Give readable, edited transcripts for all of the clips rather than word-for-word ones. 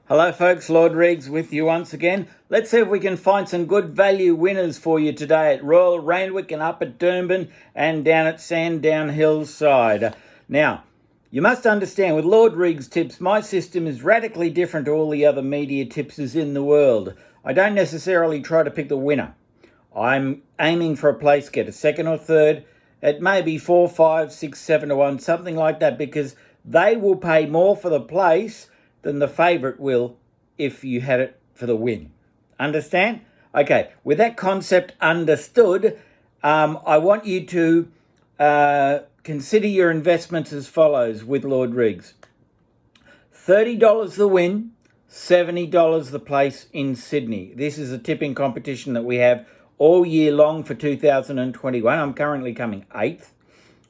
Hello folks, Lord Reags with you once again. Let's see if we can find some good value winners for you today at Royal Randwick and up at Doomben and down at Sandown Hillside. Now, you must understand with Lord Reags tips, my system is radically different to all the other media tipsters in the world. I don't necessarily try to pick the winner. I'm aiming for a place getter, second or third. It may be 4, 5, 6, 7 to 1, something like that, because they will pay more for the place than the favourite will if you had it for the win. Understand? Okay, with that concept understood, I want you to consider your investments as follows with Lord Reags. $30 the win, $70 the place in Sydney. This is a tipping competition that we have all year long for 2021. I'm currently coming 8th.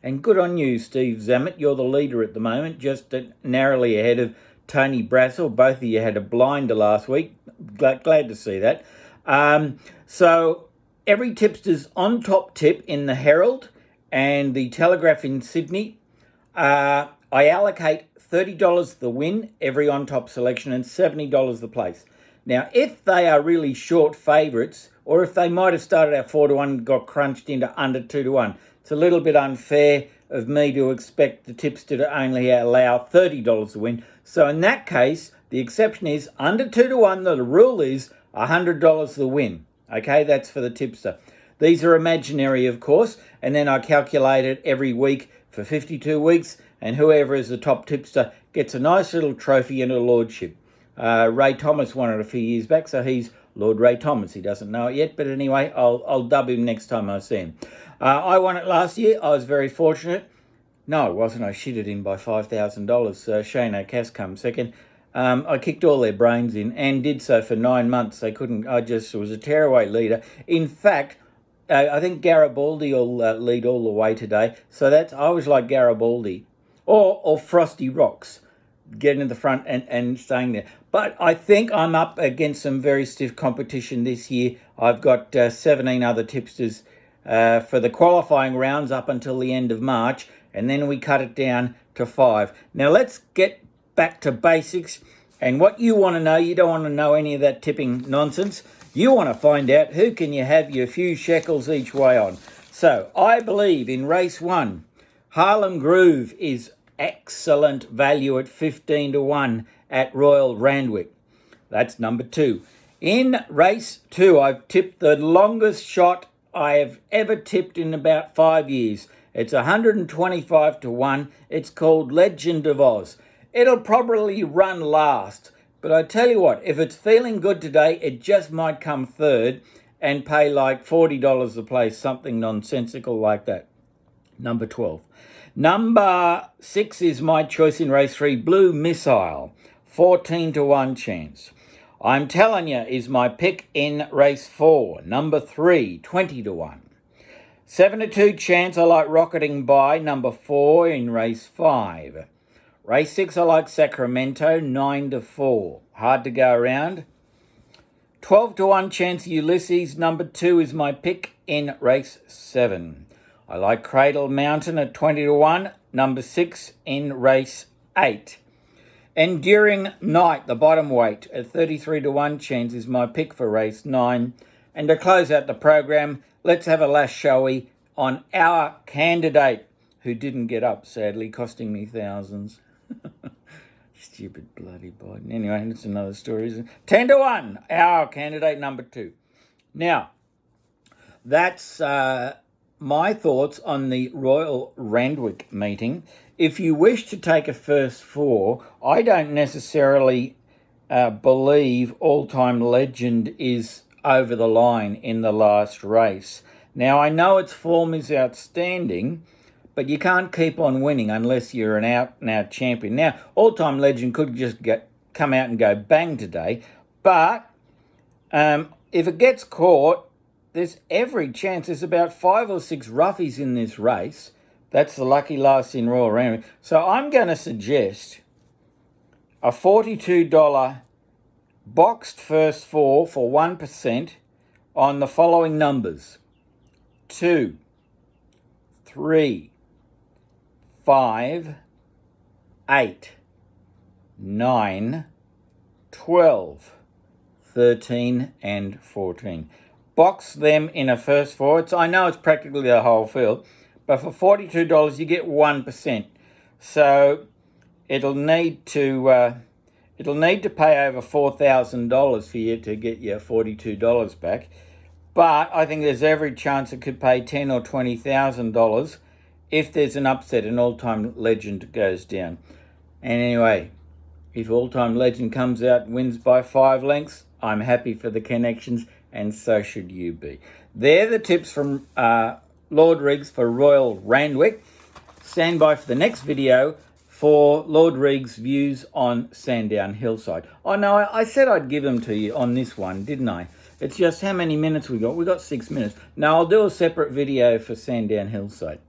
And good on you, Steve Zammit. You're the leader at the moment, just narrowly ahead of Tony Brassel. Both of you had a blinder last week. Glad to see that. So every tipster's on top tip in the Herald and the Telegraph in Sydney. I allocate $30 the win, every on top selection, and $70 the place. Now, if they are really short favourites, or if they might have started out 4 to 1 and got crunched into under 2 to 1, it's a little bit unfair of me to expect the tipster to only allow $30 to win. So in that case, the exception is under 2 to 1, the rule is $100 the win. Okay, that's for the tipster. These are imaginary, of course, and then I calculate it every week for 52 weeks, and whoever is the top tipster gets a nice little trophy and a lordship. Ray Thomas won it a few years back, so he's Lord Ray Thomas. He doesn't know it yet, but anyway, I'll dub him next time I see him. I won it last year. I was very fortunate. No, it wasn't. I shitted in by $5,000. Shane O'Cass come second. I kicked all their brains in and did so for 9 months. They couldn't. I just was a tearaway leader. In fact, I think Garibaldi will lead all the way today. So I was like Garibaldi or Frosty Rocks, getting to the front and staying there. But I think I'm up against some very stiff competition this year. I've got 17 other tipsters for the qualifying rounds up until the end of March, and then we cut it down to 5. Now let's get back to basics. And what you want to know, you don't want to know any of that tipping nonsense. You want to find out who can you have your few shekels each way on. So I believe in race 1, Harlem Groove is excellent value at 15 to 1 at Royal Randwick. That's number 2. In race 2, I've tipped the longest shot I have ever tipped in about 5 years. It's 125 to 1. It's called Legend of Oz. It'll probably run last, but I tell you what, if it's feeling good today, it just might come third and pay like $40 a place, something nonsensical like that. Number 12. Number 6 is my choice in race 3, Blue Missile, 14 to 1 chance. I'm telling you, is my pick in race 4, number 3, 20 to 1. 7 to 2 chance, I like Rocketing By, number 4 in race 5. Race 6, I like Sacramento, 9 to 4. Hard to go around. 12 to 1 chance, Ulysses, number 2 is my pick in race 7. I like Cradle Mountain at 20 to 1, number 6 in race 8. Enduring Night, the bottom weight, at 33 to 1 chance is my pick for race 9. And to close out the program, let's have a last showy on our candidate, who didn't get up, sadly, costing me thousands. Stupid bloody Biden. Anyway, that's another story, isn't it? 10 to 1, our candidate number 2. Now, that's my thoughts on the Royal Randwick meeting. If you wish to take a first 4, I don't necessarily believe All-Time Legend is over the line in the last race. Now, I know its form is outstanding, but you can't keep on winning unless you're an out-and-out champion. Now, All-Time Legend could just come out and go bang today, but if it gets caught, there's every chance. There's about 5 or 6 roughies in this race. That's the lucky last in Royal Randwick. So I'm going to suggest a $42 boxed first 4 for 1% on the following numbers: 2, 3, 5, 8, 9, 12, 13 and 14. Box them in a first four. I know it's practically a whole field, but for $42 you get 1%. So it'll need to pay over $4,000 for you to get your $42 back. But I think there's every chance it could pay $10,000 or $20,000 if there's an upset, an all-time legend goes down. And anyway, if all-time legend comes out and wins by 5 lengths, I'm happy for the connections, and so should you be. They're the tips from Lord Reags for Royal Randwick. Stand by for the next video for Lord Reags' views on Sandown Hillside. Oh no, I said I'd give them to you on this one, didn't I? It's just how many minutes we got? We got 6 minutes. Now I'll do a separate video for Sandown Hillside.